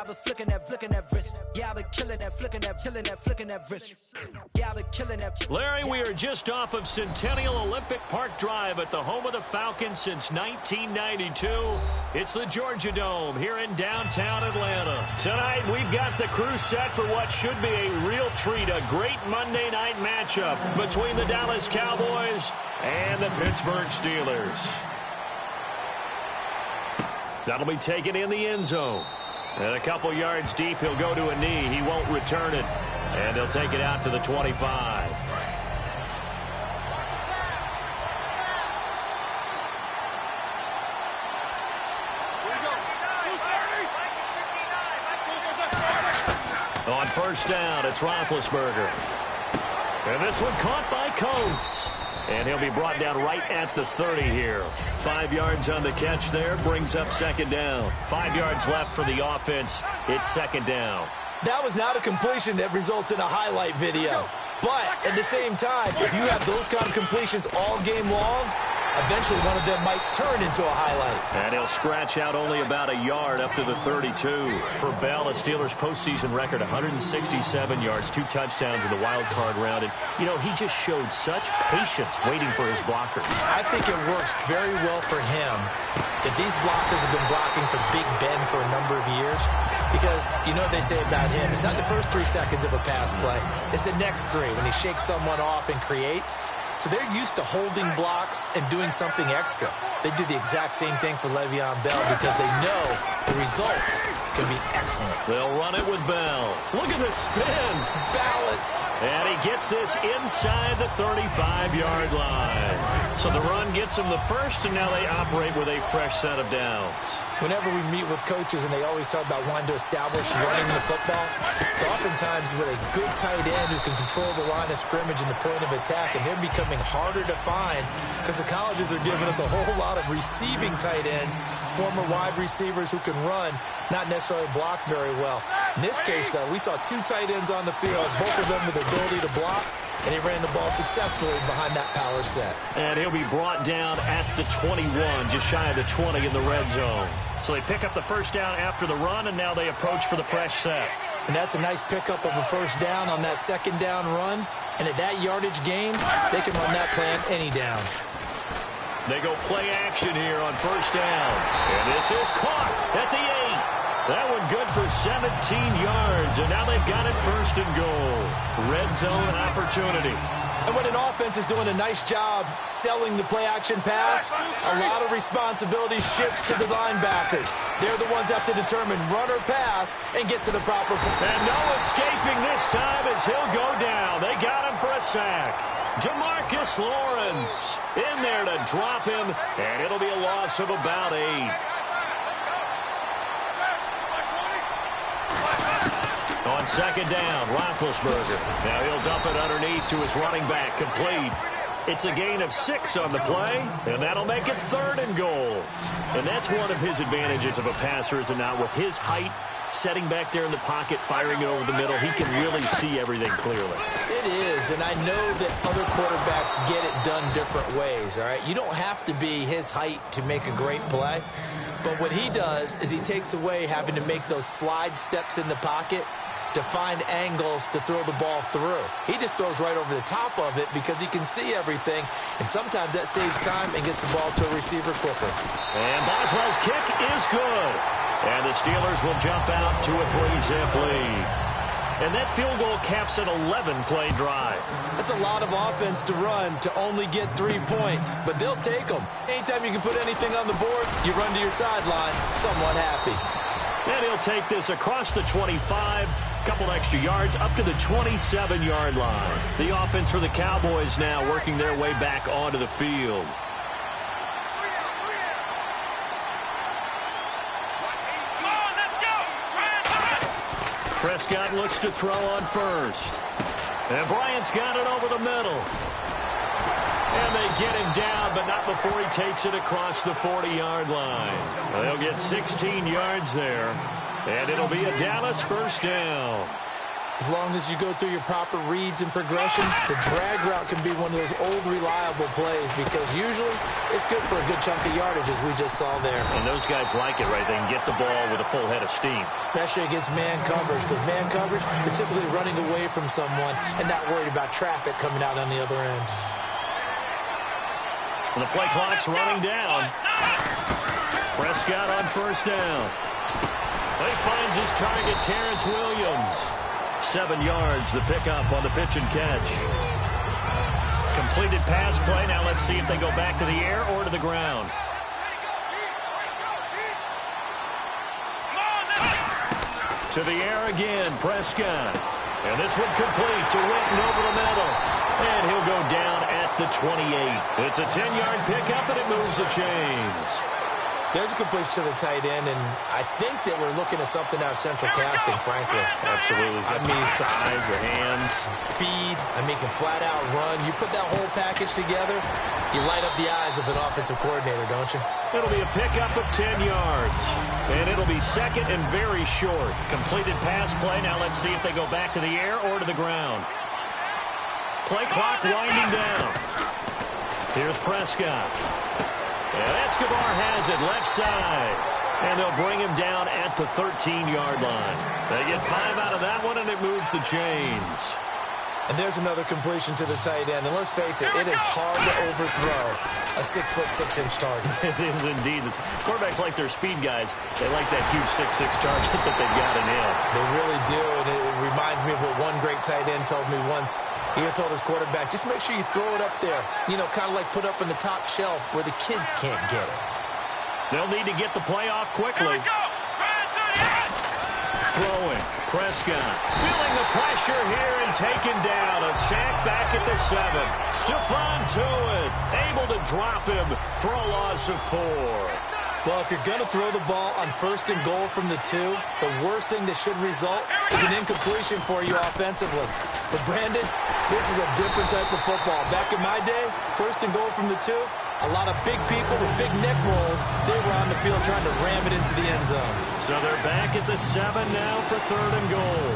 I've been flicking that wrist. Yeah, I've been killing that, flicking that wrist. Yeah, I've been killing that. Larry, we are just off of Centennial Olympic Park Drive at the home of the Falcons since 1992. It's the Georgia Dome here in downtown Atlanta. Tonight, we've got the crew set for what should be a real treat, a great Monday night matchup between the Dallas Cowboys and the Pittsburgh Steelers. That'll be taken in the end zone. And a couple yards deep, he'll go to a knee. He won't return it. And he'll take it out to the 25. On first down, it's Roethlisberger. And this one caught by Coates. And he'll be brought down right at the 30 here. 5 yards on the catch there, brings up second down. 5 yards left for the offense. It's second down. That was not a completion that results in a highlight video. But at the same time, if you have those kind of completions all game long, eventually one of them might turn into a highlight. And he'll scratch out only about a yard up to the 32. For Bell, a Steelers postseason record, 167 yards, 2 touchdowns in the wild card round. And, you know, he just showed such patience waiting for his blockers. I think it works very well for him that these blockers have been blocking for Big Ben for a number of years. Because, you know what they say about him, it's not the first 3 seconds of a pass play. It's the next 3 when he shakes someone off and creates. So they're used to holding blocks and doing something extra. They do the exact same thing for Le'Veon Bell because they know the results can be excellent. They'll run it with Bell. Look at the spin. Balance. And he gets this inside the 35-yard line. So the run gets him the first, and now they operate with a fresh set of downs. Whenever we meet with coaches and they always talk about wanting to establish running the football, it's oftentimes with a good tight end who can control the line of scrimmage and the point of attack, and they're becoming harder to find because the colleges are giving us a whole lot of receiving tight ends, former wide receivers who can run, not necessarily block very well. In this case, though, we saw 2 tight ends on the field, both of them with the ability to block, and he ran the ball successfully behind that power set. And he'll be brought down at the 21, just shy of the 20 in the red zone. So they pick up the first down after the run, and now they approach for the fresh set. And that's a nice pickup of a first down on that second down run. And at that yardage gain, they can run that play on any down. They go play action here on first down. And this is caught at the 8. That one good for 17 yards. And now they've got it first and goal. Red zone opportunity. And when an offense is doing a nice job selling the play-action pass, a lot of responsibility shifts to the linebackers. They're the ones that have to determine run or pass and get to the proper point. And no escaping this time as he'll go down. They got him for a sack. Jamarcus Lawrence in there to drop him, and it'll be a loss of about 8. On second down, Roethlisberger. Now he'll dump it underneath to his running back, complete. It's a gain of 6 on the play, and that'll make it 3rd and goal. And that's one of his advantages of a passer, is it not? With his height, setting back there in the pocket, firing it over the middle, he can really see everything clearly. It is, and I know that other quarterbacks get it done different ways, all right? You don't have to be his height to make a great play. But what he does is he takes away having to make those slide steps in the pocket to find angles to throw the ball through. He just throws right over the top of it because he can see everything, and sometimes that saves time and gets the ball to a receiver quicker. And Boswell's kick is good. And the Steelers will jump out to a 3-zip lead. And that field goal caps an 11-play drive. That's a lot of offense to run to only get 3 points, but they'll take them. Anytime you can put anything on the board, you run to your sideline, somewhat happy. And he'll take this across the 25, couple extra yards, up to the 27-yard line. The offense for the Cowboys now working their way back onto the field. Prescott looks to throw on first. And Bryant's got it over the middle. And they get him down, but not before he takes it across the 40-yard line. They'll get 16 yards there. And it'll be a Dallas first down. As long as you go through your proper reads and progressions, the drag route can be one of those old reliable plays because usually it's good for a good chunk of yardage, as we just saw there. And those guys like it, right? They can get the ball with a full head of steam. Especially against man coverage, because man coverage, you're typically running away from someone and not worried about traffic coming out on the other end. And the play clock's running down. Prescott on first down. He finds his target, Terrence Williams. 7 yards, the pickup on the pitch and catch. Completed pass play. Now let's see if they go back to the air or to the ground. To the air again, Prescott. And this one complete to Witten over the middle. And he'll go down at the 28. It's a 10-yard pickup, and it moves the chains. There's a completion to the tight end, and I think that we're looking at something out of central casting, frankly. Absolutely. I mean, size, the hands. Speed. I mean, can flat out run. You put that whole package together, you light up the eyes of an offensive coordinator, don't you? It'll be a pickup of 10 yards. And it'll be second and very short. Completed pass play. Now let's see if they go back to the air or to the ground. Play clock winding down. Here's Prescott. And Escobar has it left side. And they'll bring him down at the 13-yard line. They get 5 out of that one, and it moves the chains. And there's another completion to the tight end. And let's face it, it is hard to overthrow a 6'6" target. It is indeed. Quarterbacks like their speed guys. They like that huge 6'6" target that they've got in him. They really do, and it reminds me of what one great tight end told me once. He had told his quarterback, just make sure you throw it up there. You know, kind of like put up on the top shelf where the kids can't get it. They'll need to get the play off quickly. Throwing. Prescott feeling the pressure here and taken down. A sack back at the 7. Stephon Tuitt able to drop him for a loss of 4. Well, if you're going to throw the ball on first and goal from the 2, the worst thing that should result is an incompletion for you offensively. But, Brandon, this is a different type of football. Back in my day, first and goal from the 2, a lot of big people with big neck rolls, they were on the field trying to ram it into the end zone. So they're back at the 7 now for third and goal.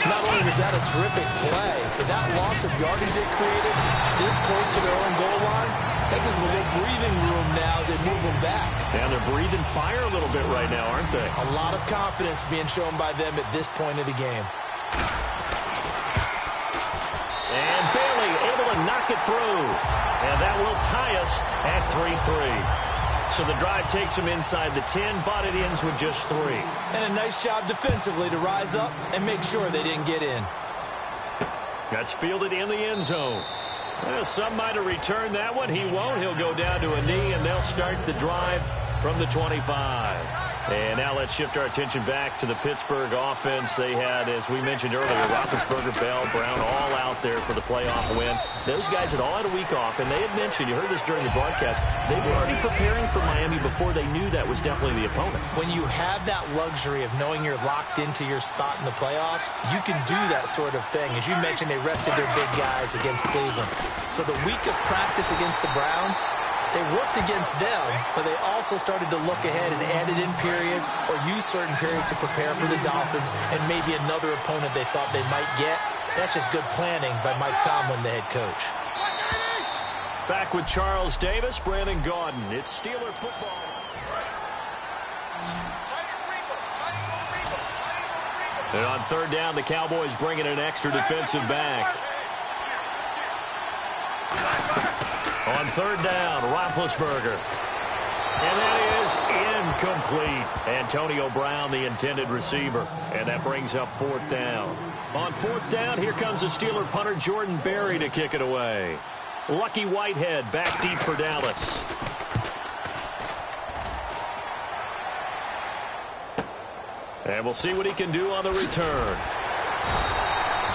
Not only was that a terrific play, but that loss of yardage they created this close to their own goal line, that gives them a little breathing room now as they move them back. And they're breathing fire a little bit right now, aren't they? A lot of confidence being shown by them at this point of the game. And Bailey able to knock it through. And that will tie us at 3-3. So the drive takes them inside the 10, but it ends with just 3. And a nice job defensively to rise up and make sure they didn't get in. That's fielded in the end zone. Well, some might have returned that one. He won't. He'll go down to a knee, and they'll start the drive from the 25. And now let's shift our attention back to the Pittsburgh offense. They had, as we mentioned earlier, Roethlisberger, Bell, Brown all out there for the playoff win. Those guys had all had a week off, and they had mentioned, you heard this during the broadcast, they were already preparing for Miami before they knew that was definitely the opponent. When you have that luxury of knowing you're locked into your spot in the playoffs, you can do that sort of thing. As you mentioned, they rested their big guys against Cleveland. So the week of practice against the Browns, they worked against them, but they also started to look ahead and added in periods or used certain periods to prepare for the Dolphins and maybe another opponent they thought they might get. That's just good planning by Mike Tomlin, the head coach. Back with Charles Davis, Brandon Gaudin. It's Steeler football. And on third down, the Cowboys bring in an extra defensive back. On third down, Roethlisberger. And that is incomplete. Antonio Brown, the intended receiver. And that brings up fourth down. On fourth down, here comes the Steeler punter, Jordan Berry, to kick it away. Lucky Whitehead back deep for Dallas. And we'll see what he can do on the return.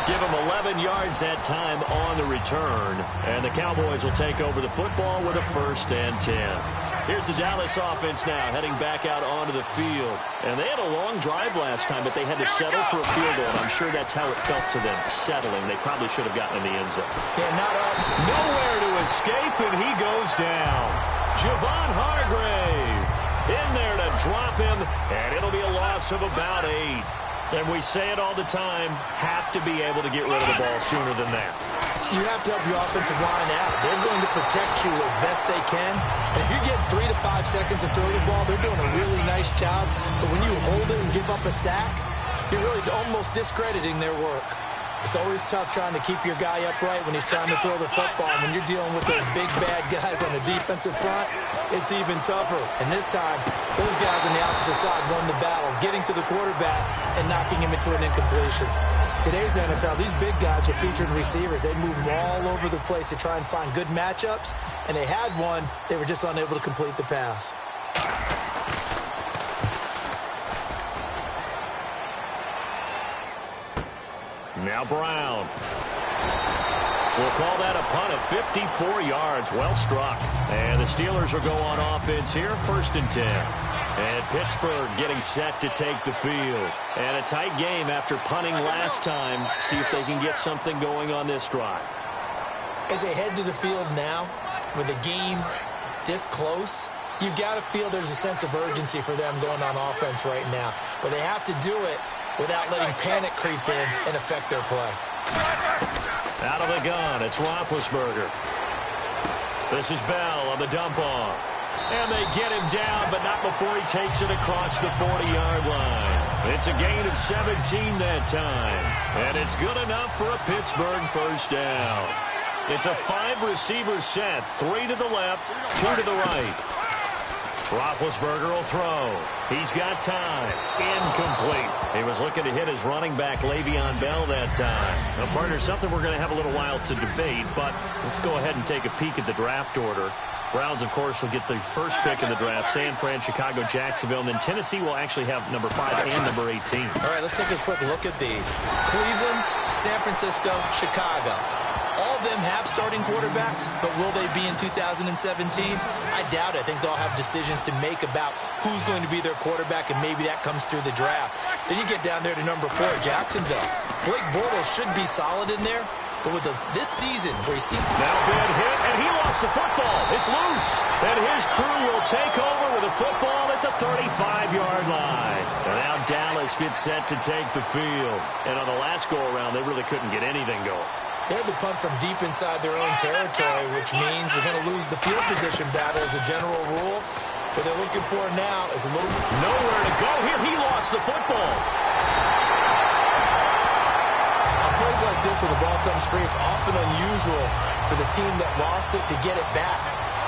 Give him 11 yards that time on the return. And the Cowboys will take over the football with a 1st and 10. Here's the Dallas offense now heading back out onto the field. And they had a long drive last time, but they had to settle for a field goal. And I'm sure that's how it felt to them, settling. They probably should have gotten in the end zone. Yeah, not up. Nowhere to escape, and he goes down. Javon Hargrave in there to drop him, and it'll be a loss of about 8. And we say it all the time, have to be able to get rid of the ball sooner than that. You have to help your offensive line out. They're going to protect you as best they can. And if you get 3 to 5 seconds to throw the ball, they're doing a really nice job. But when you hold it and give up a sack, you're really almost discrediting their work. It's always tough trying to keep your guy upright when he's trying to throw the football. When you're dealing with those big, bad guys on the defensive front, it's even tougher. And this time, those guys on the opposite side won the battle, getting to the quarterback and knocking him into an incompletion. Today's NFL, these big guys are featured receivers. They move all over the place to try and find good matchups, and they had one. They were just unable to complete the pass. Now Brown. We'll call that a punt of 54 yards. Well struck. And the Steelers will go on offense here, 1st and 10. And Pittsburgh getting set to take the field. And a tight game after punting last time. See if they can get something going on this drive. As they head to the field now, with the game this close, you've got to feel there's a sense of urgency for them going on offense right now. But they have to do it without letting panic creep in and affect their play. Out of the gun, it's Roethlisberger. This is Bell on the dump-off. And they get him down, but not before he takes it across the 40-yard line. It's a gain of 17 that time. And it's good enough for a Pittsburgh 1st down. It's a 5-receiver set, 3 to the left, 2 to the right. Roethlisberger will throw. He's got time. Incomplete. He was looking to hit his running back, Le'Veon Bell, that time. Now, partner, something we're going to have a little while to debate, but let's go ahead and take a peek at the draft order. Browns, of course, will get the first pick in the draft. San Fran, Chicago, Jacksonville, and then Tennessee will actually have number 5 and number 18. All right, let's take a quick look at these. Cleveland, San Francisco, Chicago. All of them have starting quarterbacks, but will they be in 2017? I doubt it. I think they'll have decisions to make about who's going to be their quarterback, and maybe that comes through the draft. Then you get down there to number 4, Jacksonville. Blake Bortles should be solid in there, but with this season where you see... Now bad hit, and he lost the football. It's loose, and his crew will take over with a football at the 35-yard line. And now Dallas gets set to take the field. And on the last go-around, they really couldn't get anything going. They're the punt from deep inside their own territory, which means they're going to lose the field position battle as a general rule. What they're looking for now is a little... Nowhere to go here. He lost the football. On plays like this, when the ball comes free, it's often unusual for the team that lost it to get it back.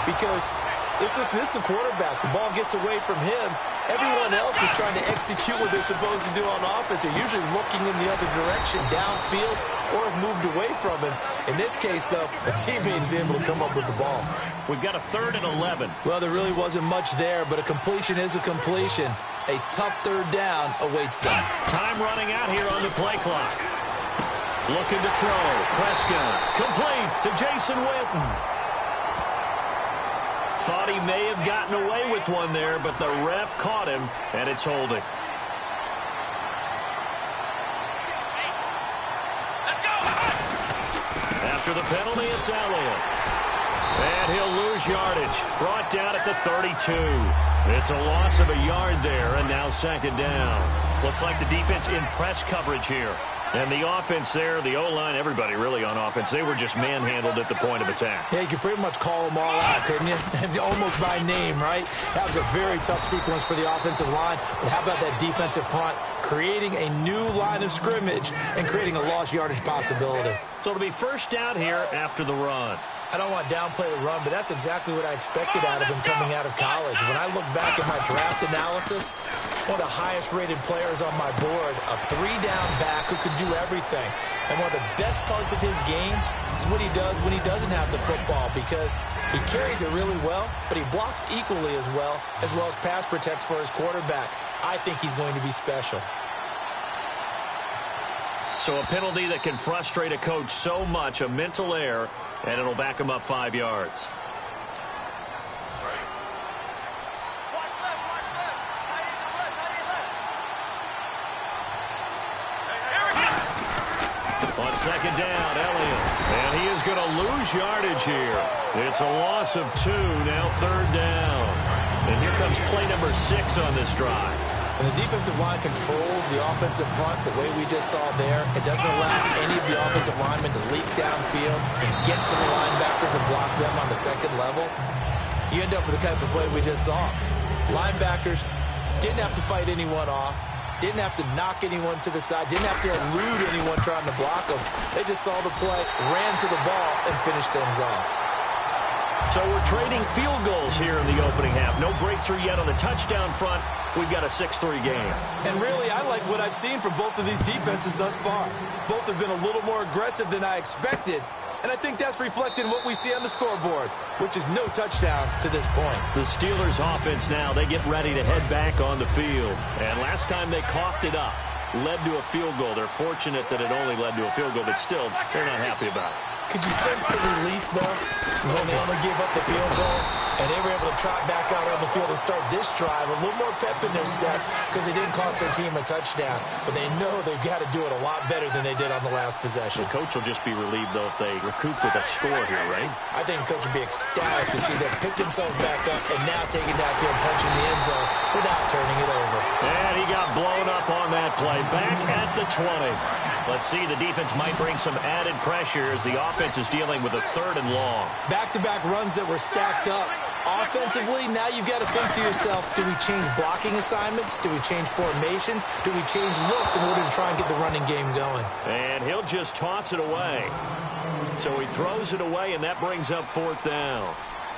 Because this is the quarterback. The ball gets away from him. Everyone else is trying to execute what they're supposed to do on offense. They're usually looking in the other direction, downfield, or have moved away from him. In this case, though, a teammate is able to come up with the ball. We've got a 3rd and 11. Well, there really wasn't much there, but a completion is a completion. A tough 3rd down awaits them. Time running out here on the play clock. Looking to throw. Prescott. Complete to Jason Witten. Thought he may have gotten away with one there, but the ref caught him, and it's holding. After the penalty, it's Elliott. And he'll lose yardage. Brought down at the 32. It's a loss of a yard there, and now 2nd down. Looks like the defense in press coverage here. And the offense there, the O-line, everybody really on offense, they were just manhandled at the point of attack. Yeah, you could pretty much call them all out, couldn't you? Almost by name, right? That was a very tough sequence for the offensive line. But how about that defensive front creating a new line of scrimmage and creating a lost yardage possibility? So it'll be 1st down here after the run. I don't want to downplay the run, but that's exactly what I expected out of him coming out of college. When I look back at my draft analysis, one of the highest-rated players on my board, a 3-down back who could do everything. And one of the best parts of his game is what he does when he doesn't have the football, because he carries it really well, but he blocks equally as well as pass protects for his quarterback. I think he's going to be special. So a penalty that can frustrate a coach so much, a mental error, and it'll back him up 5 yards. On 2nd down, Elliott. And he is going to lose yardage here. It's a loss of 2, now 3rd down. And here comes play number 6 on this drive. When the defensive line controls the offensive front the way we just saw there, it doesn't allow any of the offensive linemen to leak downfield and get to the linebackers and block them on the second level. You end up with the type of play we just saw. Linebackers didn't have to fight anyone off, didn't have to knock anyone to the side, didn't have to elude anyone trying to block them. They just saw the play, ran to the ball, and finished things off. So we're trading field goals here in the opening half. No breakthrough yet on the touchdown front. We've got a 6-3 game. And really, I like what I've seen from both of these defenses thus far. Both have been a little more aggressive than I expected. And I think that's reflected in what we see on the scoreboard, which is no touchdowns to this point. The Steelers offense now, they get ready to head back on the field. And last time they coughed it up, led to a field goal. They're fortunate that it only led to a field goal, but still, they're not happy about it. Could you sense the relief, though, when they only gave up the field goal and they were able to trot back out on the field and start this drive, a little more pep in their step because they didn't cost their team a touchdown, but they know they've got to do it a lot better than they did on the last possession. The coach will just be relieved, though, if they recoup with a score here, right? I think the coach will be ecstatic to see them pick themselves back up and now take it downfield, punching the end zone without turning it over. And he got blown up on that play, back at the 20. Let's see, the defense might bring some added pressure as the offense is dealing with a 3rd and long. Back-to-back runs that were stacked up. Offensively, now you've got to think to yourself, do we change blocking assignments? Do we change formations? Do we change looks in order to try and get the running game going? And he'll just toss it away. So he throws it away, and that brings up 4th down.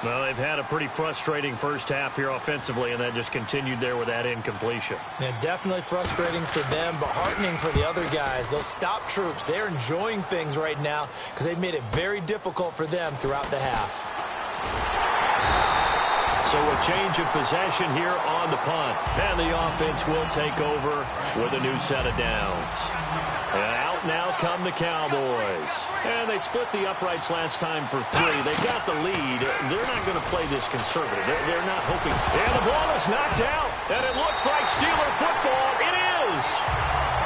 Well, they've had a pretty frustrating first half here offensively, and that just continued there with that incompletion. Yeah, definitely frustrating for them, but heartening for the other guys. Those stop troops, they're enjoying things right now because they've made it very difficult for them throughout the half. So a change of possession here on the punt. And the offense will take over with a new set of downs. And out now come the Cowboys. And they split the uprights last time for 3. They got the lead. They're not going to play this conservative. They're not hoping. And the ball is knocked out. And it looks like Steeler football. It is.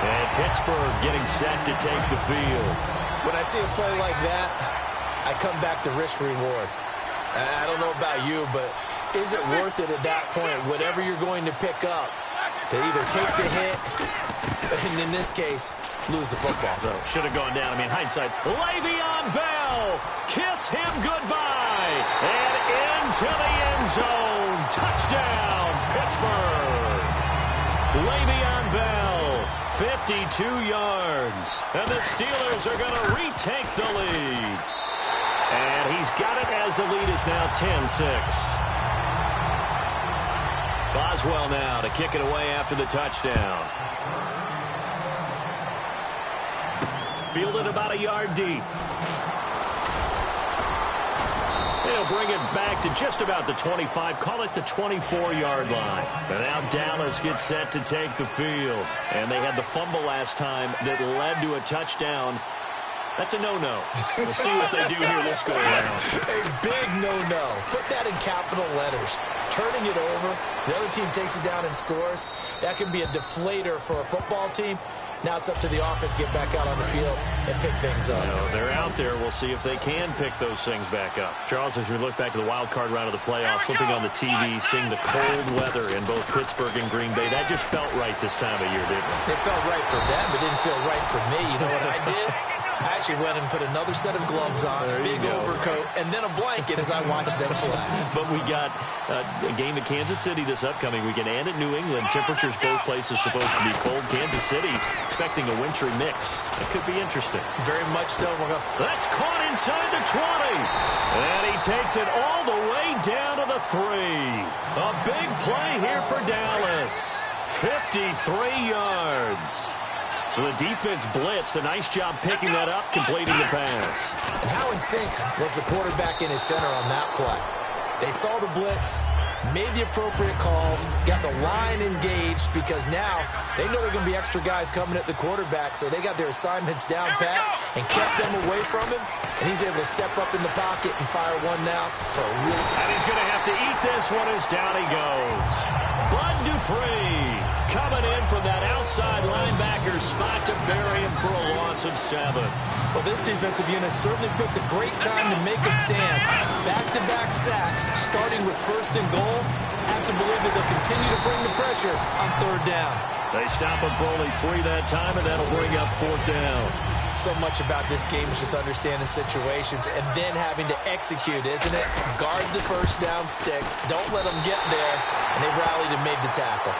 And Pittsburgh getting set to take the field. When I see a play like that, I come back to risk-reward. I don't know about you, but is it worth it at that point, whatever you're going to pick up, to either take the hit, and in this case, lose the football? So, should have gone down. I mean, hindsight. Le'Veon Bell, kiss him goodbye, and into the end zone. Touchdown, Pittsburgh. Le'Veon Bell, 52 yards, and the Steelers are going to retake the lead. And he's got it as the lead is now 10-6. Boswell now to kick it away after the touchdown. Fielded about a yard deep. They'll bring it back to just about the 25, call it the 24-yard line. And now Dallas gets set to take the field. And they had the fumble last time that led to a touchdown. That's a no-no. We'll see what they do here this go-around. A big no-no. Put that in capital letters. Turning it over, the other team takes it down and scores. That can be a deflator for a football team. Now it's up to the offense to get back out on the field and pick things up. They're out there. We'll see if they can pick those things back up. Charles, as we look back at the wild card round of the playoffs, flipping on the TV, seeing the cold weather in both Pittsburgh and Green Bay, that just felt right this time of year, didn't it? It felt right for them, but didn't feel right for me. You know what I did? I actually went and put another set of gloves on, a big overcoat, and then a blanket as I watched them play. But we got a game at Kansas City this upcoming weekend and at New England. Temperatures both places supposed to be cold. Kansas City expecting a wintry mix. It could be interesting. Very much so. That's caught inside the 20. And he takes it all the way down to the 3. A big play here for Dallas. 53 yards. So the defense blitzed. A nice job picking that up, completing the pass. And how in sync was the quarterback in his center on that play? They saw the blitz, made the appropriate calls, got the line engaged because now they know there are going to be extra guys coming at the quarterback, so they got their assignments down pat and kept them away from him, and he's able to step up in the pocket and fire one now for a really... And he's going to have to eat this one as down he goes. Bud Dupree coming in from that outside linebacker spot to bury him for a loss of 7. Well, this defensive unit certainly picked a great time to make a stand. Back-to-back sacks, starting with 1st and goal. Have to believe that they'll continue to bring the pressure on 3rd down. They stop him for only 3 that time, and that'll bring up 4th down. So much about this game is just understanding situations and then having to execute, isn't it? Guard the 1st down sticks. Don't let them get there. And they rallied and made the tackle.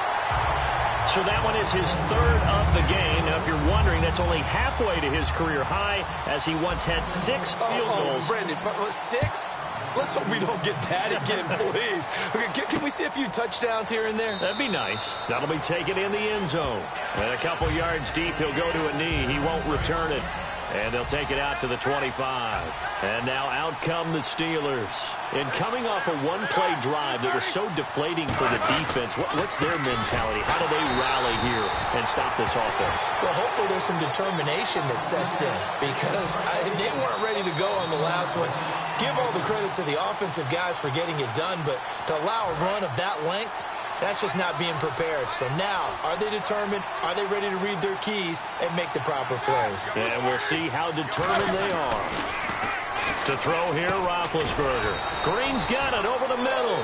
So that one is his 3rd of the game. Now, if you're wondering, that's only halfway to his career high, as he once had 6 field goals. Brandon, 6? Let's hope we don't get that again, please. Okay, can we see a few touchdowns here and there? That'd be nice. That'll be taken in the end zone. And a couple yards deep, he'll go to a knee. He won't return it. And they'll take it out to the 25. And now out come the Steelers. And coming off a one-play drive that was so deflating for the defense, what's their mentality? How do they rally here and stop this offense? Well, hopefully there's some determination that sets in, because they weren't ready to go on the last one. Give all the credit to the offensive guys for getting it done, but to allow a run of that length, that's just not being prepared. So now, are they determined? Are they ready to read their keys and make the proper plays? And we'll see how determined they are. To throw here, Roethlisberger. Green's got it over the middle.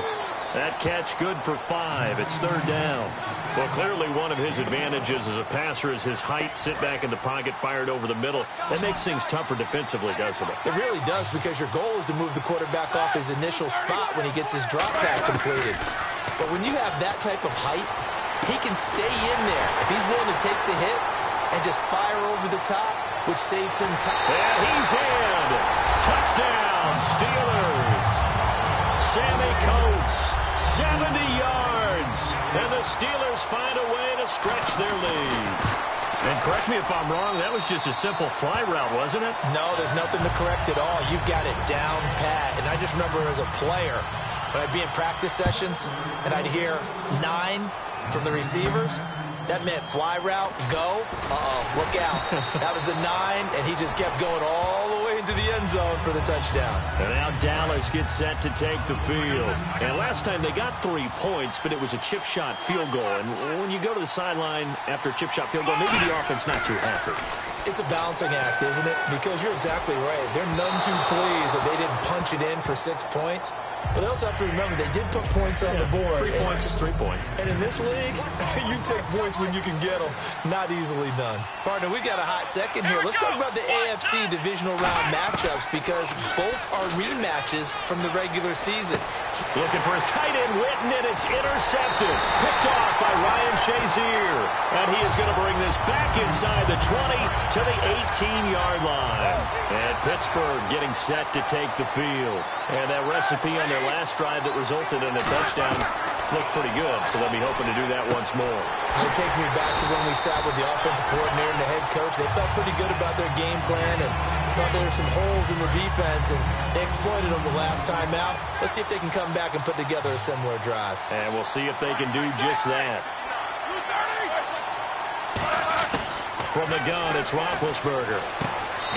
That catch good for 5. It's 3rd down. Well, clearly one of his advantages as a passer is his height. Sit back in the pocket, fired over the middle. That makes things tougher defensively, doesn't it? It really does, because your goal is to move the quarterback off his initial spot when he gets his drop back completed. But when you have that type of height, he can stay in there if he's willing to take the hits and just fire over the top, which saves him time. And he's in. Touchdown, Steelers. Sammy Coates, 70 yards. And the Steelers find a way to stretch their lead. And correct me if I'm wrong, that was just a simple fly route, wasn't it? No, there's nothing to correct at all. You've got it down pat. And I just remember as a player, when I'd be in practice sessions and I'd hear 9 from the receivers, that meant fly route, go. Look out. That was the 9, and he just kept going all the way into the end zone for the touchdown. And now Dallas gets set to take the field. And last time they got 3 points, but it was a chip shot field goal. And when you go to the sideline after a chip shot field goal, maybe the offense not too happy. It's a balancing act, isn't it? Because you're exactly right. They're none too pleased that they didn't punch it in for 6 points. But they also have to remember they did put points on the board. 3 points is 3 points. And in this league, you take points when you can get them. Not easily done. Partner, we've got a hot second here. Let's talk about the AFC divisional round matchups, because both are rematches from the regular season. Looking for his tight end, Witten, and it's intercepted. Picked off by Ryan Shazier. And he is going to bring this back inside the 20 to the 18-yard line. And Pittsburgh getting set to take the field. And that recipe on their last drive that resulted in a touchdown looked pretty good, so they'll be hoping to do that once more. It takes me back to when we sat with the offensive coordinator and the head coach. They felt pretty good about their game plan and thought there were some holes in the defense, and they exploited them the last time out. Let's see if they can come back and put together a similar drive. And we'll see if they can do just that. From the gun, it's Roethlisberger.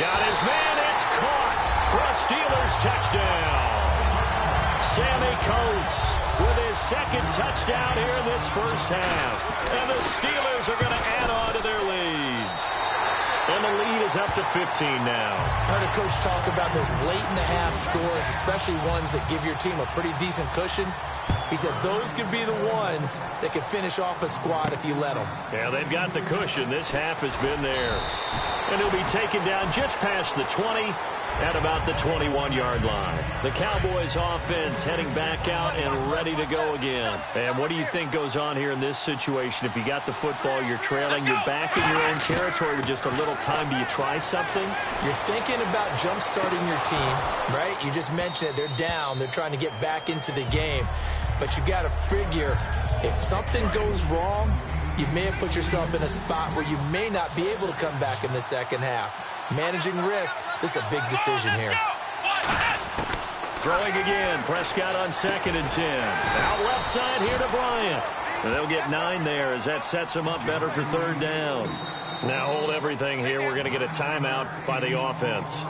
Got his man, it's caught for a Steelers touchdown. Sammy Coates with his 2nd touchdown here in this first half. And the Steelers are going to add on to their lead. And the lead is up to 15 now. I heard a coach talk about those late-in-the-half scores, especially ones that give your team a pretty decent cushion. He said those could be the ones that could finish off a squad if you let them. Yeah, they've got the cushion. This half has been theirs. And he'll be taken down just past the 20 at about the 21-yard line. The Cowboys offense heading back out and ready to go again. And what do you think goes on here in this situation? If you got the football, you're trailing, you're back in your own territory with just a little time. Do you try something? You're thinking about jump-starting your team, right? You just mentioned it. They're down. They're trying to get back into the game. But you got to figure, if something goes wrong, you may have put yourself in a spot where you may not be able to come back in the second half. Managing risk, this is a big decision here. Throwing again, Prescott on 2nd and 10. Out left side here to Bryant. And they'll get 9 there as that sets them up better for 3rd down. Now hold everything here. We're going to get a timeout by the offense.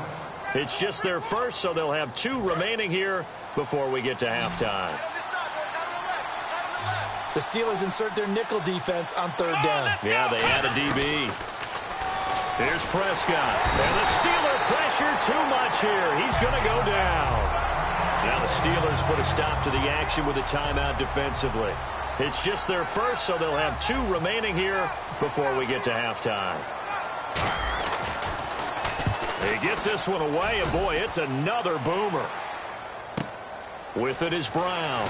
It's just their first, so they'll have 2 remaining here before we get to halftime. The Steelers insert their nickel defense on third down. Yeah, they add a DB. Here's Prescott. And the Steeler pressure too much here. He's going to go down. Now the Steelers put a stop to the action with a timeout defensively. It's just their first, so they'll have 2 remaining here before we get to halftime. He gets this one away, and boy, it's another boomer. With it is Brown.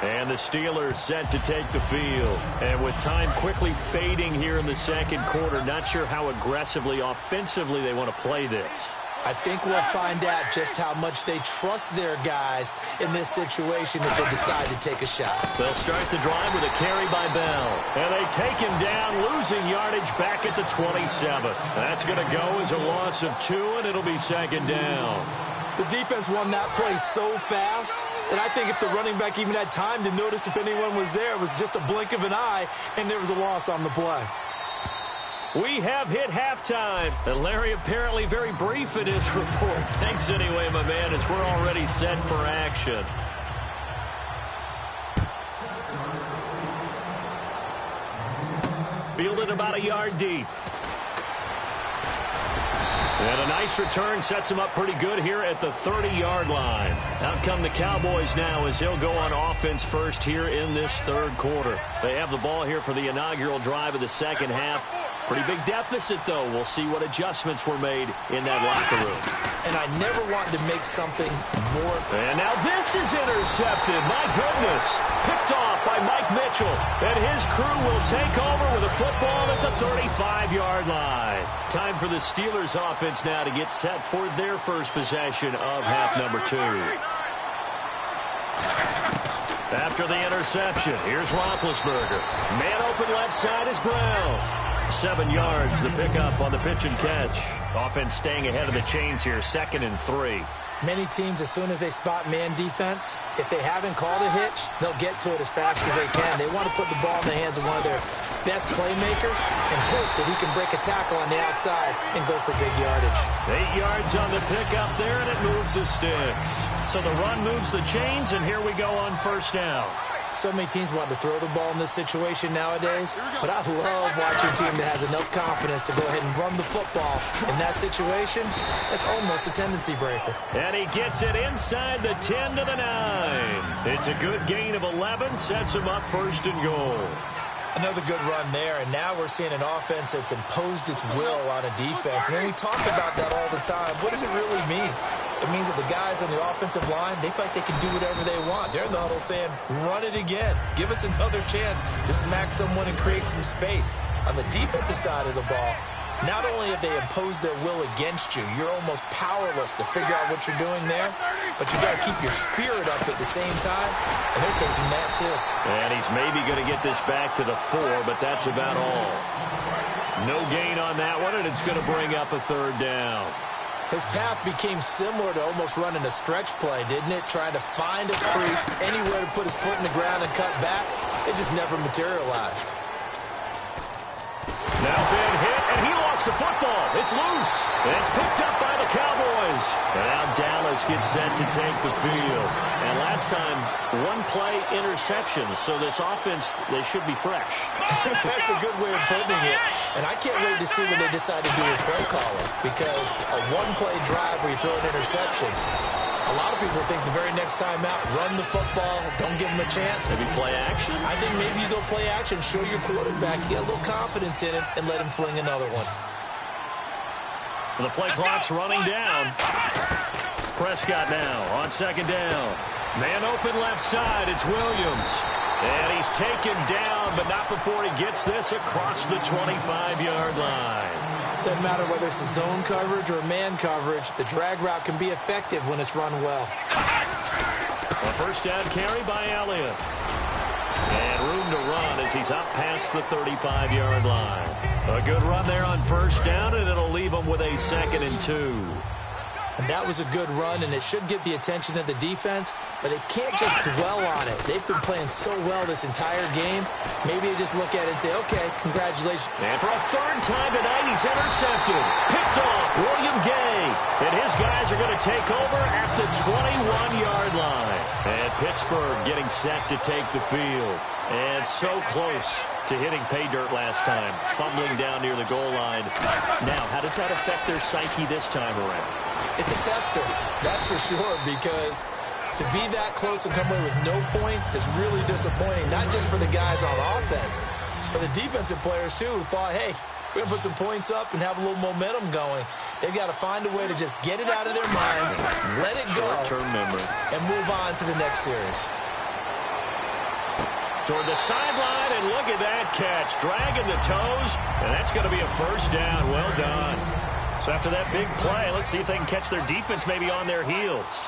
And the Steelers set to take the field. And with time quickly fading here in the second quarter, not sure how aggressively, offensively they want to play this. I think we'll find out just how much they trust their guys in this situation if they decide to take a shot. They'll start the drive with a carry by Bell. And they take him down, losing yardage back at the 27. That's going to go as a loss of 2, and it'll be second down. The defense won that play so fast that I think if the running back even had time to notice if anyone was there, it was just a blink of an eye, and there was a loss on the play. We have hit halftime, and Larry apparently very brief in his report. Thanks anyway, my man, as we're already set for action. Fielded about a yard deep. And a nice return sets him up pretty good here at the 30-yard line. Out come the Cowboys now as he'll go on offense first here in this third quarter. They have the ball here for the inaugural drive of the second half. Pretty big deficit, though. We'll see what adjustments were made in that locker room. And I never want to make something more. And now this is intercepted. My goodness. Picked off by Mike Mitchell. And his crew will take over with a football at the 35-yard line. Time for the Steelers offense now to get set for their first possession of half number 2. After the interception, here's Roethlisberger. Man open left side is Brown. 7 yards, the pickup on the pitch and catch. Offense staying ahead of the chains here, 2nd and 3. Many teams, as soon as they spot man defense, if they haven't called a hitch, they'll get to it as fast as they can. They want to put the ball in the hands of one of their best playmakers and hope that he can break a tackle on the outside and go for big yardage. 8 yards on the pickup there, and it moves the sticks. So the run moves the chains, and here we go on first down. So many teams want to throw the ball in this situation nowadays, but I love watching a team that has enough confidence to go ahead and run the football. In that situation, that's almost a tendency breaker. And he gets it inside the 10 to the 9. It's a good gain of 11, sets him up first and goal. Another good run there, and now we're seeing an offense that's imposed its will on a defense. When we talk about that all the time, what does it really mean? It means that the guys on the offensive line, they feel like they can do whatever they want. They're in the huddle saying, run it again. Give us another chance to smack someone and create some space. On the defensive side of the ball, not only have they imposed their will against you, you're almost powerless to figure out what you're doing there, but you got to keep your spirit up at the same time, and they're taking that too. And he's maybe going to get this back to the 4, but that's about all. No gain on that one, and it's going to bring up a third down. His path became similar to almost running a stretch play, didn't it? Trying to find a crease, anywhere to put his foot in the ground and cut back. It just never materialized. Now big hit, and he lost the football. It's loose, and it's picked up by the Cowboys. And now Dallas gets set to take the field. And last time, 1-play interceptions, so this offense, they should be fresh. That's a good way of putting it. And I can't wait to see what they decide to do with play calling, because a 1-play drive where you throw an interception, a lot of people think the very next time out, run the football, don't give them a chance. Maybe play action? I think maybe you go play action, show your quarterback, get a little confidence in him, and let him fling another one. The play clock's running down. Prescott now on second down. Man open left side, it's Williams. And he's taken down, but not before he gets this across the 25-yard line. Doesn't matter whether it's a zone coverage or man coverage, the drag route can be effective when it's run well. A first down carry by Elliott. And room to run as he's up past the 35-yard line. A good run there on first down, and it'll leave him with a 2nd and 2. And that was a good run, and it should get the attention of the defense, but it can't just dwell on it. They've been playing so well this entire game. Maybe they just look at it and say, okay, congratulations. And for a third time tonight, he's intercepted. Picked off, William Gay. And his guys are going to take over at the 21-yard line. And Pittsburgh getting set to take the field. And so close to hitting pay dirt last time, fumbling down near the goal line. Now, how does that affect their psyche this time around? It's a tester, that's for sure, because to be that close and come away with no points is really disappointing, not just for the guys on offense, but the defensive players, too, who thought, hey, we're going to put some points up and have a little momentum going. They've got to find a way to just get it out of their minds, let it go, short-term memory, and move on to the next series. Toward the sideline, and look at that catch. Dragging the toes, and that's going to be a first down. Well done. So after that big play, let's see if they can catch their defense maybe on their heels.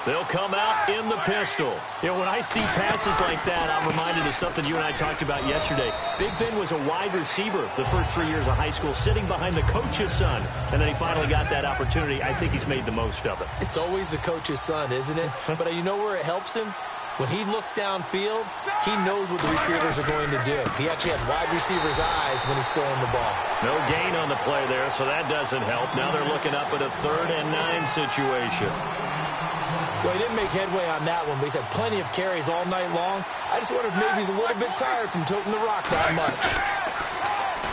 They'll come out in the pistol. You know, when I see passes like that, I'm reminded of something you and I talked about yesterday. Big Ben was a wide receiver the first 3 years of high school, sitting behind the coach's son. And then he finally got that opportunity. I think he's made the most of it. It's always the coach's son, isn't it? But you know where it helps him? When he looks downfield, he knows what the receivers are going to do. He actually had wide receivers' eyes when he's throwing the ball. No gain on the play there, so that doesn't help. Now they're looking up at a 3rd and 9 situation. Well, he didn't make headway on that one, but he's had plenty of carries all night long. I just wonder if maybe he's a little bit tired from toting the rock that much.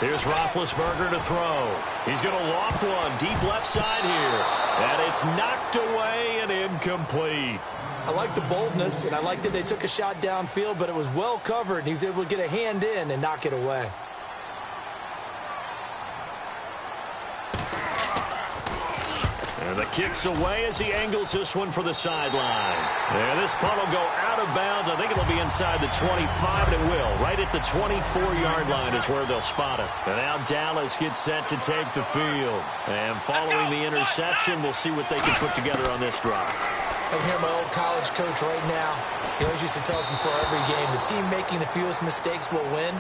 Here's Roethlisberger to throw. He's going to loft one deep left side here. And it's knocked away and incomplete. I like the boldness, and I like that they took a shot downfield, but it was well covered, and he was able to get a hand in and knock it away. And the kick's away as he angles this one for the sideline. And this punt will go out of bounds. I think it'll be inside the 25, and it will. Right at the 24-yard line is where they'll spot it. And now Dallas gets set to take the field. And following the interception, we'll see what they can put together on this drive. I can hear my old college coach right now. He always used to tell us before every game, the team making the fewest mistakes will win.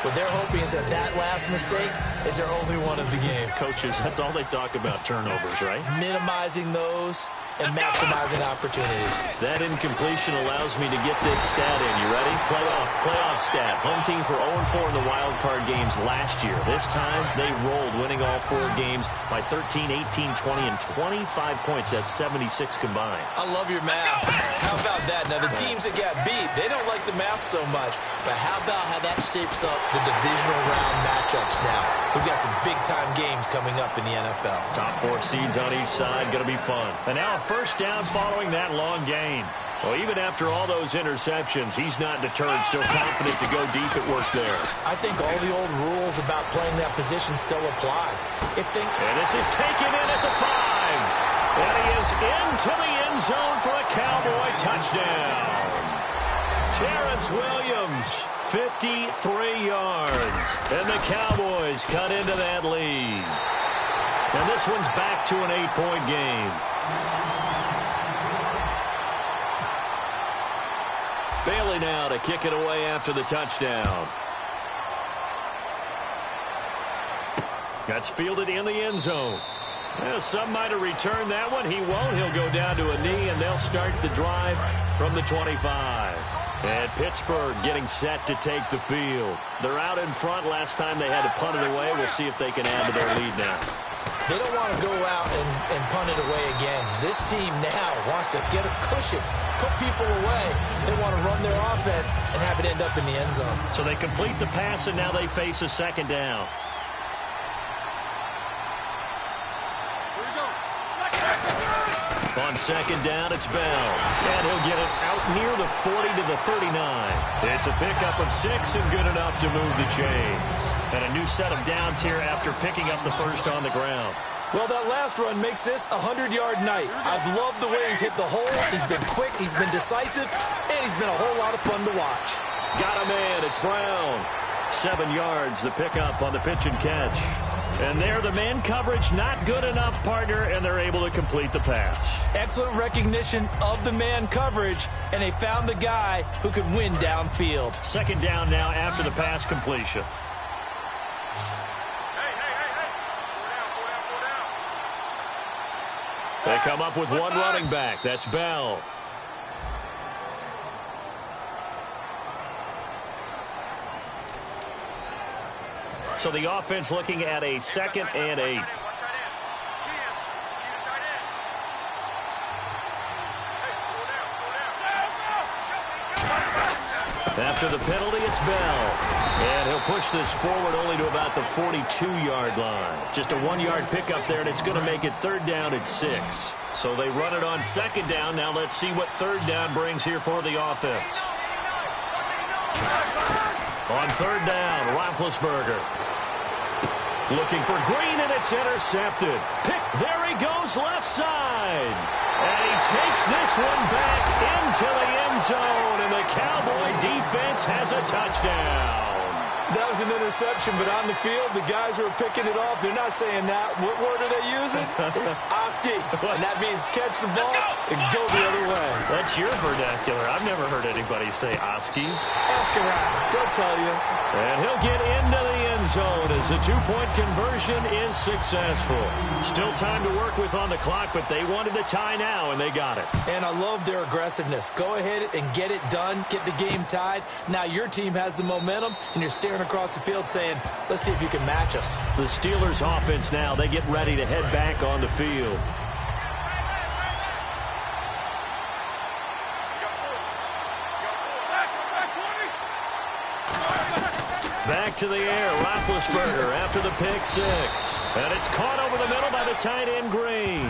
What they're hoping is that last mistake is their only one of the game. Coaches, that's all they talk about, turnovers, right? Minimizing those and maximizing opportunities. That incompletion allows me to get this stat in. You ready? Playoff stat. Home teams were 0-4 in the wild card games last year. This time, they rolled, winning all 4 games by 13, 18, 20, and 25 points. That's 76 combined. I love your math. How about that? Now, the teams that got beat, they don't like the math so much. But how about how that shapes up the divisional round matchups now? We've got some big-time games coming up in the NFL. Top 4 seeds on each side. Going to be fun. And now a first down following that long gain. Well, even after all those interceptions, he's not deterred, still confident to go deep at work there. I think all the old rules about playing that position still apply. And this is taken in at the 5. And he is into the end zone for a Cowboy touchdown. Terrence Williams, 53 yards. And the Cowboys cut into that lead. And this one's back to an 8-point game. Bailey now to kick it away after the touchdown. That's fielded in the end zone. Well, some might have returned that one. He won't. He'll go down to a knee, and they'll start the drive from the 25. And Pittsburgh getting set to take the field. They're out in front. Last time they had to punt it away. We'll see if they can add to their lead now. They don't want to go out and punt it away again. This team now wants to get a cushion, put people away. They want to run their offense and have it end up in the end zone. So they complete the pass, and now they face a second down. On second down, it's Bell. And he'll get it out near the 40 to the 39. It's a pickup of 6 and good enough to move the chains. And a new set of downs here after picking up the first on the ground. Well, that last run makes this a 100-yard night. I've loved the way he's hit the holes. He's been quick, he's been decisive, and he's been a whole lot of fun to watch. Got a man, it's Brown. 7 yards, the pickup on the pitch and catch. And there, the man coverage not good enough, partner, and they're able to complete the pass. Excellent recognition of the man coverage, and they found the guy who could win downfield. Second down now after the pass completion. They come up with one running back. That's Bell. So the offense looking at a 2nd and 8. After the penalty, it's Bell. And he'll push this forward only to about the 42-yard line. Just a 1-yard pickup there, and it's going to make it 3rd down at 6. So they run it on 2nd down. Now let's see what 3rd down brings here for the offense. On 3rd down, Roethlisberger. Looking for Green, and it's intercepted. There he goes, left side. And he takes this one back into the end zone, and the Cowboy defense has a touchdown. That was an interception, but on the field, the guys who are picking it off, they're not saying that. What word are they using? It's Oski, and that means catch the ball and go the other way. That's your vernacular. I've never heard anybody say Oski. Ask around. They'll tell you. And he'll get into the end zone as the 2-point conversion is successful. Still time to work with on the clock, but they wanted the tie now, and they got it. And I love their aggressiveness. Go ahead and get it done. Get the game tied. Now your team has the momentum, and you're staring across the field saying, let's see if you can match us. The Steelers offense now, they get ready to head back on the field. Back to the air, Roethlisberger after the pick 6. And it's caught over the middle by the tight end Green.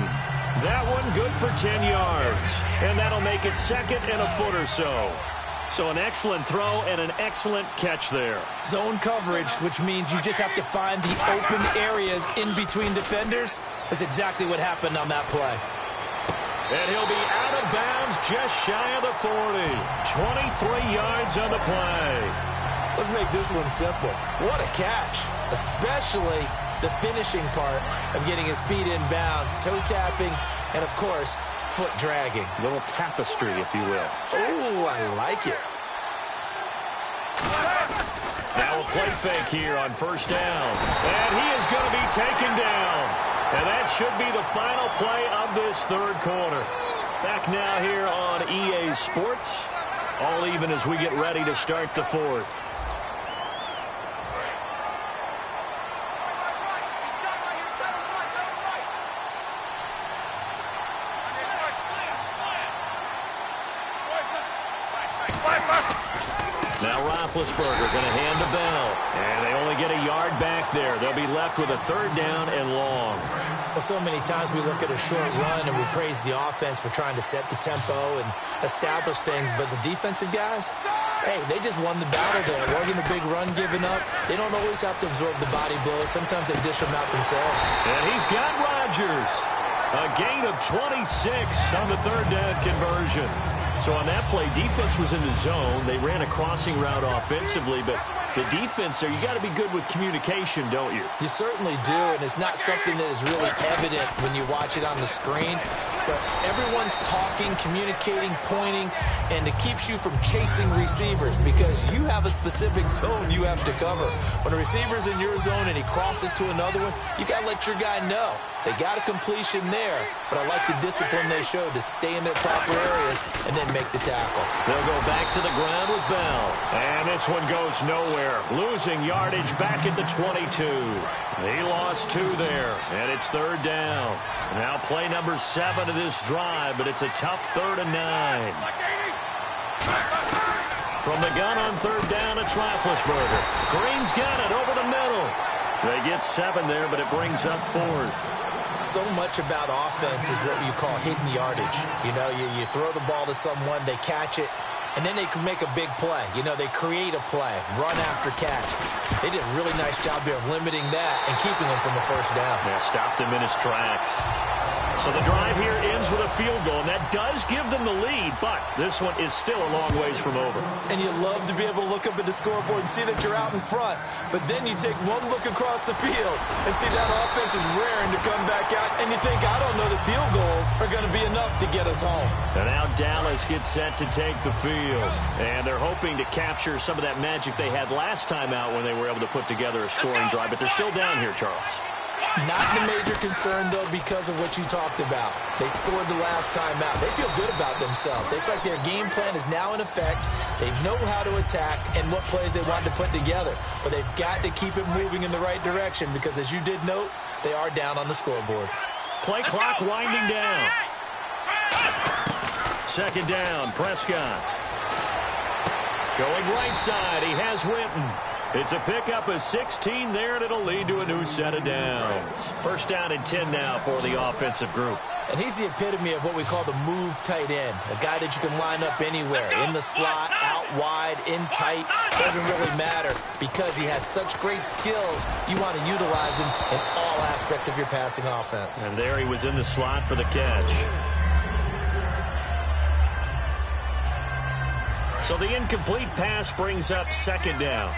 That one good for 10 yards. And that'll make it 2nd and a foot or so. So an excellent throw and an excellent catch there. Zone coverage, which means you just have to find the open areas in between defenders. That's exactly what happened on that play. And he'll be out of bounds just shy of the 40. 23 yards on the play. Let's make this one simple. What a catch, especially the finishing part of getting his feet in bounds, toe tapping, and of course, foot dragging. A little tapestry, if you will. Oh, I like it. Now a play fake here on 1st down. And he is going to be taken down. And that should be the final play of this 3rd quarter. Back now here on EA Sports. All even as we get ready to start the 4th. Now Roethlisberger going to hand to Bell. And they only get a yard back there. They'll be left with a 3rd down and long. Well, so many times we look at a short run and we praise the offense for trying to set the tempo and establish things. But the defensive guys, hey, they just won the battle there. It wasn't a big run given up. They don't always have to absorb the body blows. Sometimes they dish them out themselves. And he's got Rodgers. A gain of 26 on the 3rd down conversion. So on that play, defense was in the zone. They ran a crossing route offensively, but the defense there, you got to be good with communication, don't you? You certainly do, and it's not something that is really evident when you watch it on the screen. But everyone's talking, communicating, pointing, and it keeps you from chasing receivers because you have a specific zone you have to cover. When a receiver's in your zone and he crosses to another one, you got to let your guy know. They got a completion there, but I like the discipline they showed to stay in their proper areas and then make the tackle. They'll go back to the ground with Bell. And this one goes nowhere. Losing yardage back at the 22. He lost 2 there, and it's 3rd down. Now play number 7 of this drive, but it's a tough 3rd and 9. From the gun on 3rd down, it's Roethlisberger. Green's got it over the middle. They get 7 there, but it brings up 4th. So much about offense is what you call hidden yardage. You know, you throw the ball to someone, they catch it, and then they can make a big play. You know, they create a play, run after catch. They did a really nice job here of limiting that and keeping him from a 1st down. Yeah, stopped him in his tracks. So the drive here ends with a field goal, and that does give them the lead, but this one is still a long ways from over. And you love to be able to look up at the scoreboard and see that you're out in front, but then you take one look across the field and see that offense is raring to come back out, and you think, I don't know that field goals are going to be enough to get us home. And now Dallas gets set to take the field, and they're hoping to capture some of that magic they had last time out when they were able to put together a scoring drive, but they're still down here, Charles. Not the major concern, though, because of what you talked about. They scored the last time out. They feel good about themselves. They feel like their game plan is now in effect. They know how to attack and what plays they want to put together. But they've got to keep it moving in the right direction because, as you did note, they are down on the scoreboard. Play clock winding down. 2nd down, Prescott. Going right side, he has Winton. It's a pickup of 16 there, and it'll lead to a new set of downs. First down and 10 now for the offensive group. And he's the epitome of what we call the move tight end, a guy that you can line up anywhere, in the slot, out wide, in tight. Doesn't really matter because he has such great skills. You want to utilize him in all aspects of your passing offense. And there he was in the slot for the catch. So the incomplete pass brings up second down.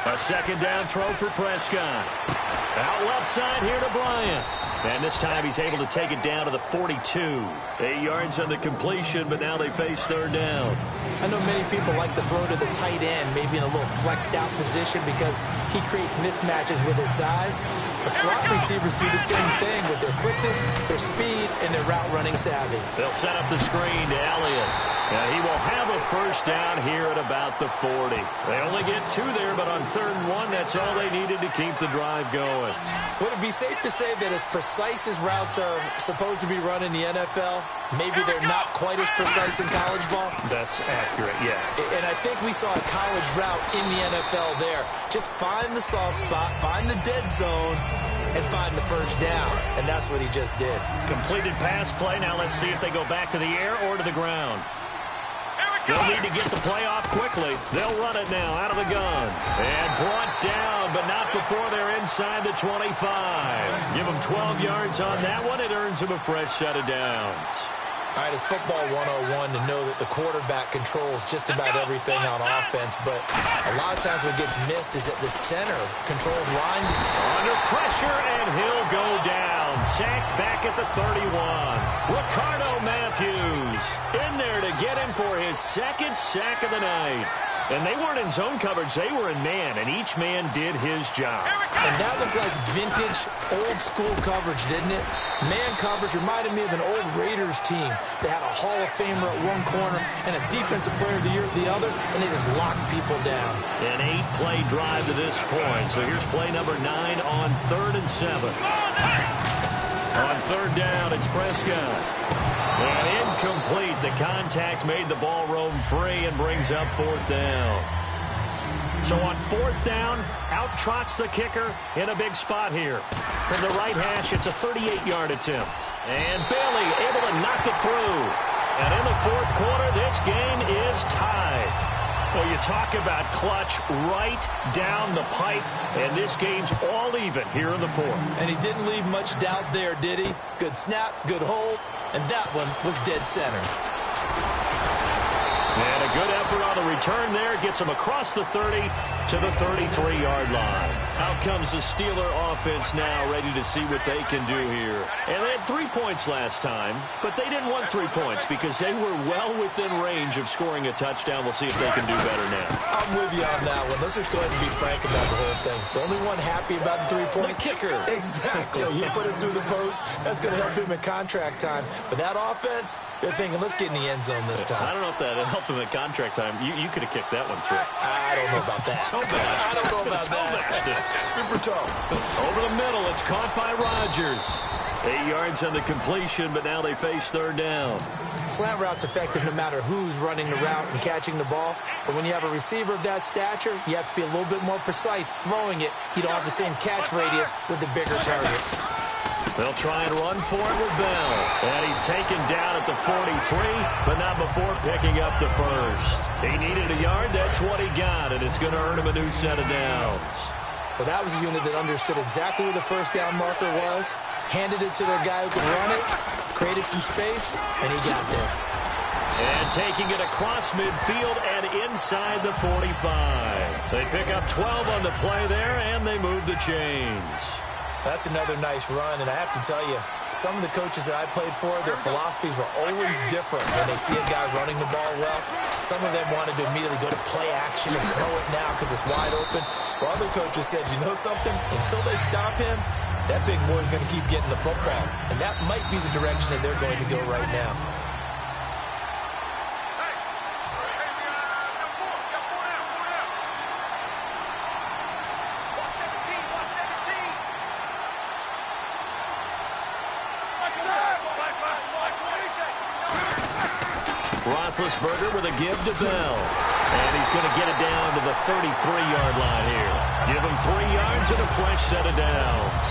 A second down throw for Prescott. Out left side here to Bryant. And this time he's able to take it down to the 42. 8 yards on the completion, but now they face third down. I know many people like to throw to the tight end, maybe in a little flexed out position because he creates mismatches with his size. The slot receivers do the same thing with their quickness, their speed, and their route running savvy. They'll set up the screen to Elliott. And he will have a first down here at about the 40. They only get 2 there, but on 3rd and 1, that's all they needed to keep the drive going. Would it be safe to say that as precise as routes are supposed to be run in the NFL, maybe they're not quite as precise in college ball? That's accurate, yeah. And I think we saw a college route in the NFL there. Just find the soft spot, find the dead zone, and find the first down. And that's what he just did. Completed pass play. Now let's see if they go back to the air or to the ground. They'll need to get the play off quickly. They'll run it now out of the gun. And brought down, but not before they're inside the 25. Give them 12 yards on that one. It earns them a fresh set of downs. All right, it's football 101 to know that the quarterback controls just about everything on offense, but a lot of times what gets missed is that the center controls line. Under pressure, and he'll go down. Sacked back at the 31. Ricardo Matthews in there to get him for his second sack of the night. And they weren't in zone coverage. They were in man, and each man did his job. And that looked like vintage, old-school coverage, didn't it? Man coverage reminded me of an old Raiders team that had a Hall of Famer at one corner and a Defensive Player of the Year at the other, and they just locked people down. An 8-play drive to this point. So here's play number 9 on 3rd and 7. On 3rd down, it's Prescott. And incomplete. The contact made the ball roam free and brings up 4th down. So on 4th down, out trots the kicker in a big spot here. From the right hash, it's a 38-yard attempt. And Bailey able to knock it through. And in the 4th quarter, this game is tied. Well, you talk about clutch right down the pipe, and this game's all even here in the 4th. And he didn't leave much doubt there, did he? Good snap, good hold, and that one was dead center. And a good effort on the return there. Gets him across the 30 to the 33-yard line. Out comes the Steeler offense now, ready to see what they can do here. And they had 3 points last time, but they didn't want 3 points because they were well within range of scoring a touchdown. We'll see if they can do better now. I'm with you on that one. Let's just go ahead and be frank about the whole thing. The only one happy about the 3-point? The kicker. Exactly. He put it through the post. That's going to help him in contract time. But that offense, they're thinking, let's get in the end zone this time. I don't know if that helped him at contract time. You could have kicked that one through. I don't know about that. I don't know about that. Super tough. Over the middle, it's caught by Rodgers. 8 yards on the completion, but now they face 3rd down. Slant route's effective no matter who's running the route and catching the ball. But when you have a receiver of that stature, you have to be a little bit more precise throwing it. You don't have the same catch radius with the bigger targets. They'll try and run for it with Bell. And he's taken down at the 43, but not before picking up the first. He needed a yard. That's what he got, and it's going to earn him a new set of downs. Well, that was a unit that understood exactly where the first down marker was, handed it to their guy who could run it, created some space, and he got there. And taking it across midfield and inside the 45. They pick up 12 on the play there, and they move the chains. That's another nice run, and I have to tell you, some of the coaches that I played for, their philosophies were always different when they see a guy running the ball well. Some of them wanted to immediately go to play action and throw it now because it's wide open. While other coaches said, you know something? Until they stop him, that big boy's going to keep getting the football. And that might be the direction that they're going to go right now. Roethlisberger with a give to Bell. And he's going to get it down to the 33-yard line here. Give him 3 yards and a fresh set of downs.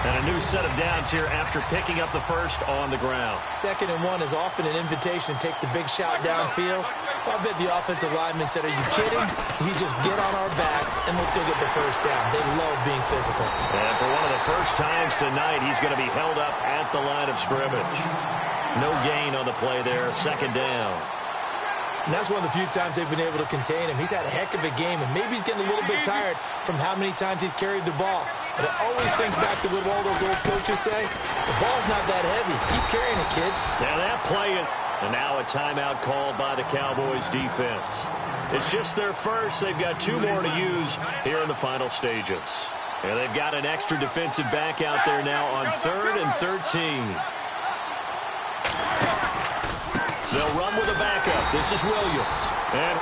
And a new set of downs here after picking up the first on the ground. 2nd and 1 is often an invitation to take the big shot downfield. I bet the offensive lineman said, are you kidding? You just get on our backs and let's go get the first down. They love being physical. And for one of the first times tonight, he's going to be held up at the line of scrimmage. No gain on the play there, 2nd down. And that's one of the few times they've been able to contain him. He's had a heck of a game, and maybe he's getting a little bit tired from how many times he's carried the ball. But I always think back to what all those old coaches say. The ball's not that heavy. Keep carrying it, kid. Now that play is... And now a timeout called by the Cowboys defense. It's just their first. They've got 2 more to use here in the final stages. And they've got an extra defensive back out there now on 3rd and 13. They'll run with a backup. This is Williams. And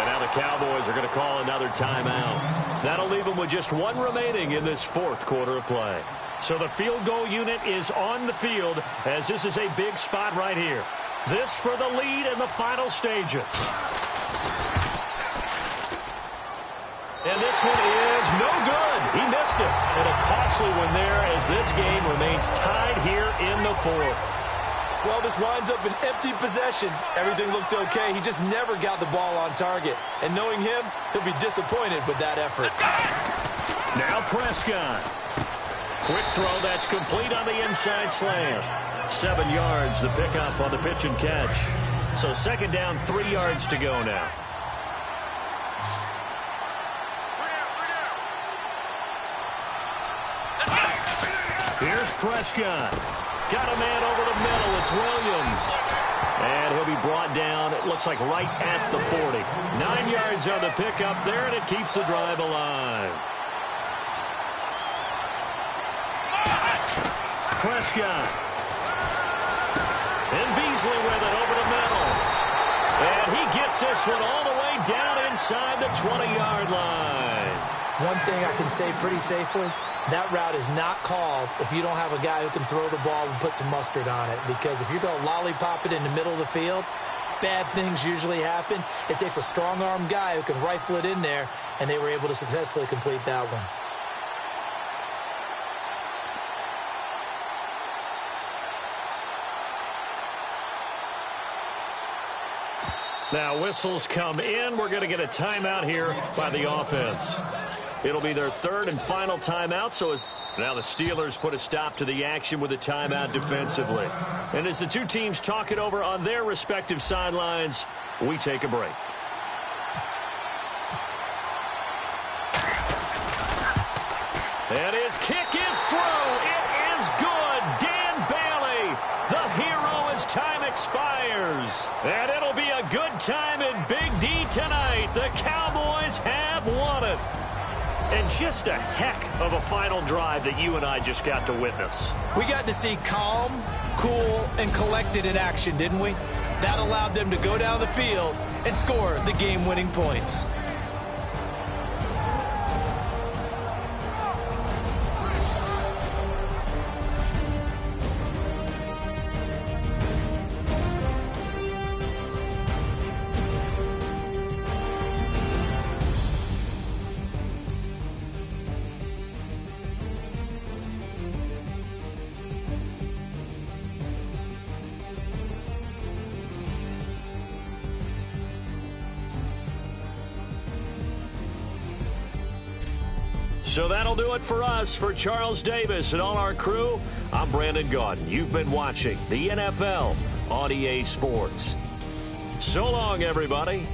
now the Cowboys are going to call another timeout. That'll leave them with just 1 remaining in this 4th quarter of play. So the field goal unit is on the field as this is a big spot right here. This for the lead in the final stages. And this one is no good. He missed it. And a costly one there as this game remains tied here in the 4th. Well, this winds up an empty possession. Everything looked okay. He just never got the ball on target. And knowing him, he'll be disappointed with that effort. Now Prescott. Quick throw that's complete on the inside slant. 7 yards, the pickup on the pitch and catch. So 2nd down, 3 yards to go now. Here's Prescott. Got a man over the middle. It's Williams. And he'll be brought down, it looks like right at the 40. 9 yards on the pickup there, and it keeps the drive alive. Prescott. And Beasley with it over the middle. And he gets this one all the way down inside the 20-yard line. One thing I can say pretty safely, that route is not called if you don't have a guy who can throw the ball and put some mustard on it. Because if you're going to lollipop it in the middle of the field, bad things usually happen. It takes a strong-armed guy who can rifle it in there, and they were able to successfully complete that one. Now whistles come in. We're going to get a timeout here by the offense. It'll be their 3rd and final timeout. So now the Steelers put a stop to the action with a timeout defensively. And as the 2 teams talk it over on their respective sidelines, we take a break. And his kick is through. It is good. Dan Bailey, the hero as time expires. And it'll be a good time in Big D tonight. The Cowboys have won it. And just a heck of a final drive that you and I just got to witness. We got to see calm, cool, and collected in action, didn't we? That allowed them to go down the field and score the game-winning points. So that'll do it for us. For Charles Davis and all our crew, I'm Brandon Gaudin. You've been watching the NFL on EA Sports. So long, everybody.